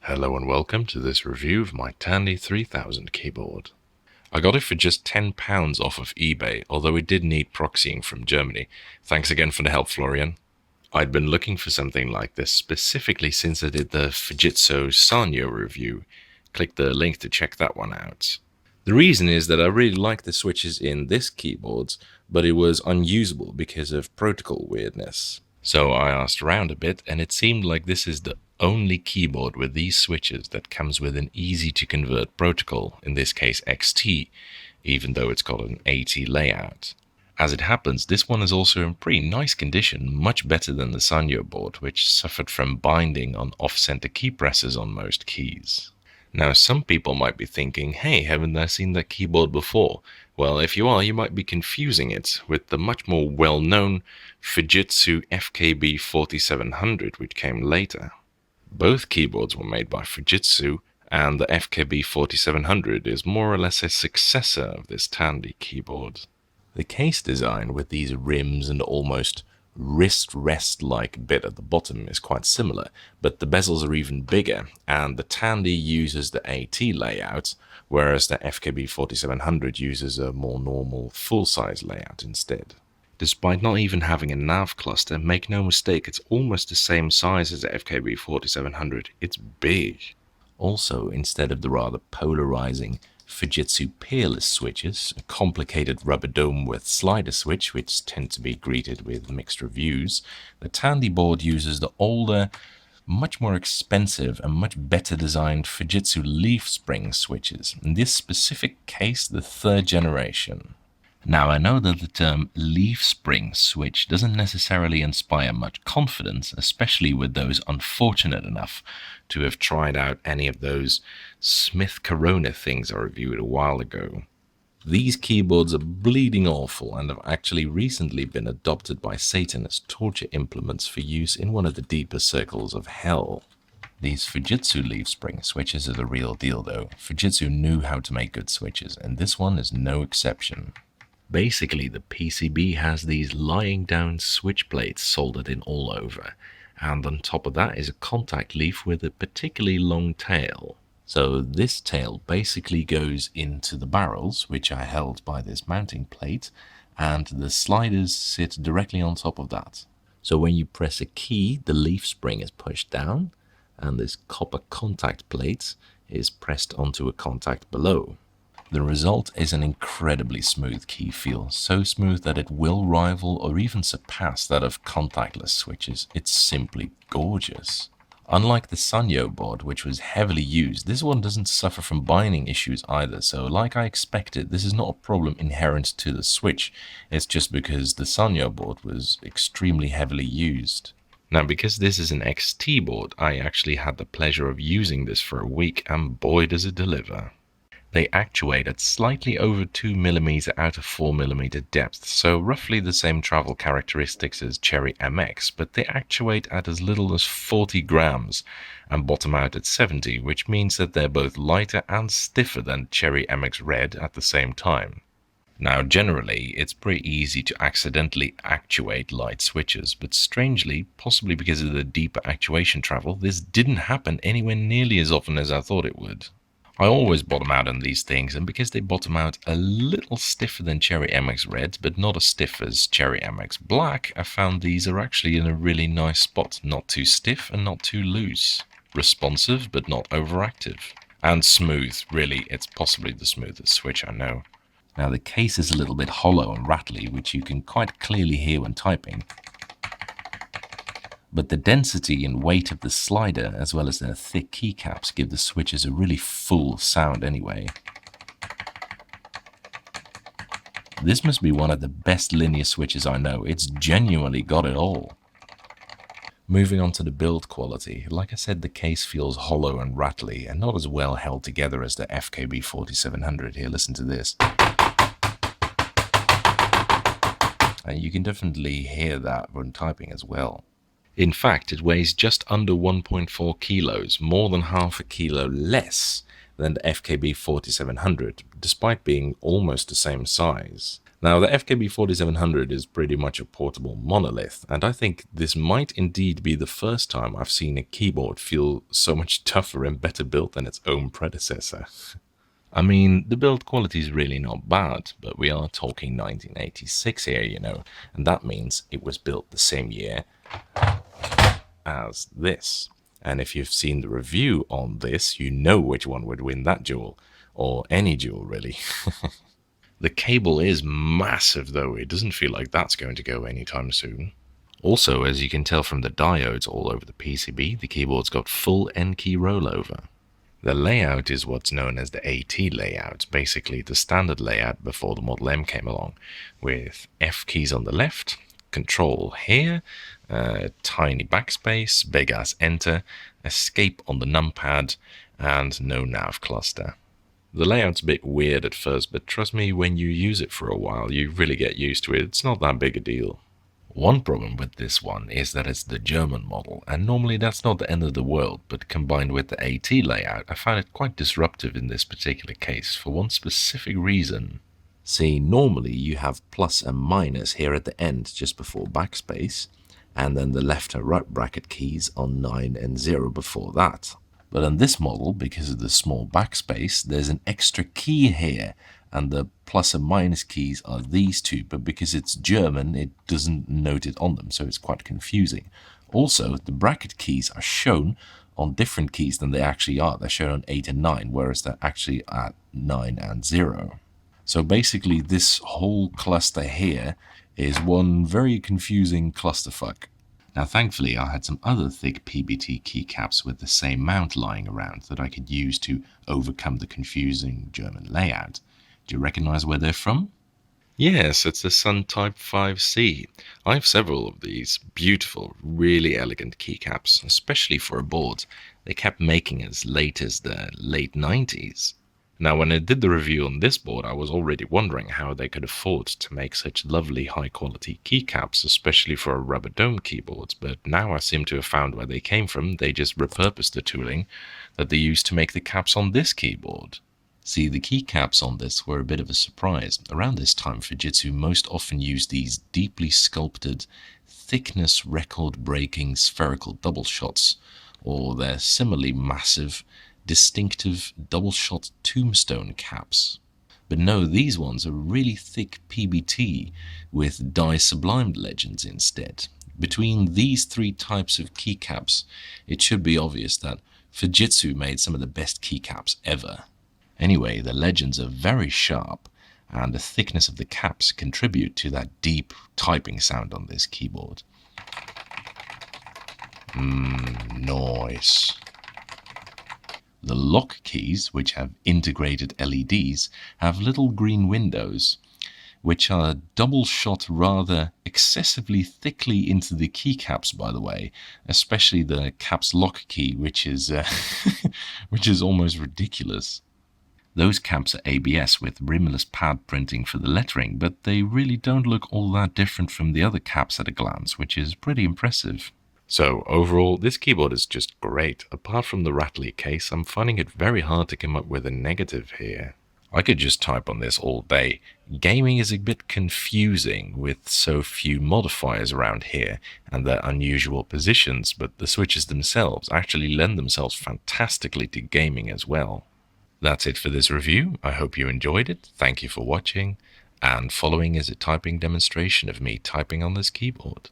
Hello and welcome to this review of my Tandy 3000 keyboard. I got it for just £10 off of eBay, although it did need proxying from Germany. Thanks again for the help, Florian. I'd been looking for something like this specifically since I did the Fujitsu Sanyo review. Click the link to check that one out. The reason is that I really like the switches in this keyboard, but it was unusable because of protocol weirdness. So I asked around a bit, and it seemed like this is the only keyboard with these switches that comes with an easy to convert protocol, in this case XT, even though it's got an AT layout. As it happens, this one is also in pretty nice condition, much better than the Sanyo board, which suffered from binding on off-center key presses on most keys. Now, some people might be thinking, hey, haven't I seen that keyboard before? Well, if you are, you might be confusing it with the much more well-known Fujitsu FKB 4700, which came later. Both keyboards were made by Fujitsu, and the FKB 4700 is more or less a successor of this Tandy keyboard. The case design with these rims and almost wrist rest-like bit at the bottom is quite similar, but the bezels are even bigger, and the Tandy uses the AT layout, whereas the FKB 4700 uses a more normal full-size layout instead. Despite not even having a nav cluster, make no mistake, it's almost the same size as the FKB 4700. It's big. Also, instead of the rather polarizing Fujitsu peerless switches, a complicated rubber dome with slider switch, which tend to be greeted with mixed reviews, the Tandy board uses the older, much more expensive and much better designed Fujitsu leaf spring switches, in this specific case the third generation. Now, I know that the term leaf spring switch doesn't necessarily inspire much confidence, especially with those unfortunate enough to have tried out any of those Smith Corona things I reviewed a while ago. These keyboards are bleeding awful and have actually recently been adopted by Satan as torture implements for use in one of the deeper circles of hell. These Fujitsu leaf spring switches are the real deal though. Fujitsu knew how to make good switches, and this one is no exception. Basically, the PCB has these lying down switch plates soldered in all over, and on top of that is a contact leaf with a particularly long tail. So this tail basically goes into the barrels, which are held by this mounting plate, and the sliders sit directly on top of that. So when you press a key, the leaf spring is pushed down, and this copper contact plate is pressed onto a contact below. The result is an incredibly smooth key feel, so smooth that it will rival or even surpass that of contactless switches. It's simply gorgeous. Unlike the Sanyo board, which was heavily used, this one doesn't suffer from binding issues either, so like I expected, this is not a problem inherent to the switch, it's just because the Sanyo board was extremely heavily used. Now, because this is an XT board, I actually had the pleasure of using this for a week, and boy does it deliver. They actuate at slightly over 2mm out of 4mm depth, so roughly the same travel characteristics as Cherry MX, but they actuate at as little as 40 grams and bottom out at 70, which means that they're both lighter and stiffer than Cherry MX Red at the same time. Now, generally, it's pretty easy to accidentally actuate light switches, but strangely, possibly because of the deeper actuation travel, this didn't happen anywhere nearly as often as I thought it would. I always bottom out on these things, and because they bottom out a little stiffer than Cherry MX Red, but not as stiff as Cherry MX Black, I found these are actually in a really nice spot. Not too stiff and not too loose. Responsive, but not overactive. And smooth. Really, it's possibly the smoothest switch I know. Now, the case is a little bit hollow and rattly, which you can quite clearly hear when typing. But the density and weight of the slider, as well as their thick keycaps, give the switches a really full sound anyway. This must be one of the best linear switches I know. It's genuinely got it all. Moving on to the build quality, like I said, the case feels hollow and rattly and not as well held together as the FKB 4700. Here, listen to this. And you can definitely hear that when typing as well. In fact, it weighs just under 1.4 kilos, more than half a kilo less than the FKB 4700, despite being almost the same size. Now, the FKB4700 is pretty much a portable monolith, and I think this might indeed be the first time I've seen a keyboard feel so much tougher and better built than its own predecessor. I mean, the build quality is really not bad, but we are talking 1986 here, you know, and that means it was built the same year as this. And if you've seen the review on this, you know which one would win that duel, or any duel really. The cable is massive though, it doesn't feel like that's going to go anytime soon. Also, as you can tell from the diodes all over the PCB, the keyboard's got full N-key rollover. The layout is what's known as the AT layout, basically the standard layout before the Model M came along, with F keys on the left, Control here, tiny backspace, big ass enter, escape on the numpad, and no nav cluster. The layout's a bit weird at first, but trust me, when you use it for a while, you really get used to it. It's not that big a deal. One problem with this one is that it's the German model, and normally that's not the end of the world, but combined with the AT layout, I find it quite disruptive in this particular case, for one specific reason. See, normally you have plus and minus here at the end, just before backspace, and then the left and right bracket keys on 9 and 0 before that. But on this model, because of the small backspace, there's an extra key here, and the plus and minus keys are these two, but because it's German, it doesn't note it on them, so it's quite confusing. Also, the bracket keys are shown on different keys than they actually are. They're shown on 8 and 9, whereas they're actually at 9 and 0. So basically, this whole cluster here is one very confusing clusterfuck. Now thankfully I had some other thick PBT keycaps with the same mount lying around that I could use to overcome the confusing German layout. Do you recognize where they're from? Yes, it's the Sun Type 5C. I have several of these beautiful, really elegant keycaps, especially for a board they kept making as late as the late 90s. Now, when I did the review on this board, I was already wondering how they could afford to make such lovely high-quality keycaps, especially for rubber dome keyboards, but now I seem to have found where they came from. They just repurposed the tooling that they used to make the caps on this keyboard. See, the keycaps on this were a bit of a surprise. Around this time, Fujitsu most often used these deeply sculpted, thickness record-breaking spherical double shots, or their similarly massive, distinctive double-shot tombstone caps. But no, these ones are really thick PBT with die-sublimed legends instead. Between these three types of keycaps, it should be obvious that Fujitsu made some of the best keycaps ever. Anyway, the legends are very sharp, and the thickness of the caps contribute to that deep typing sound on this keyboard. Nice. The lock keys, which have integrated LEDs, have little green windows, which are double-shot rather excessively thickly into the keycaps, by the way, especially the caps lock key, which is almost ridiculous. Those caps are ABS with rimless pad printing for the lettering, but they really don't look all that different from the other caps at a glance, which is pretty impressive. So overall, this keyboard is just great. Apart from the rattly case, I'm finding it very hard to come up with a negative here. I could just type on this all day. Gaming is a bit confusing with so few modifiers around here and their unusual positions, but the switches themselves actually lend themselves fantastically to gaming as well. That's it for this review. I hope you enjoyed it. Thank you for watching. And following is a typing demonstration of me typing on this keyboard.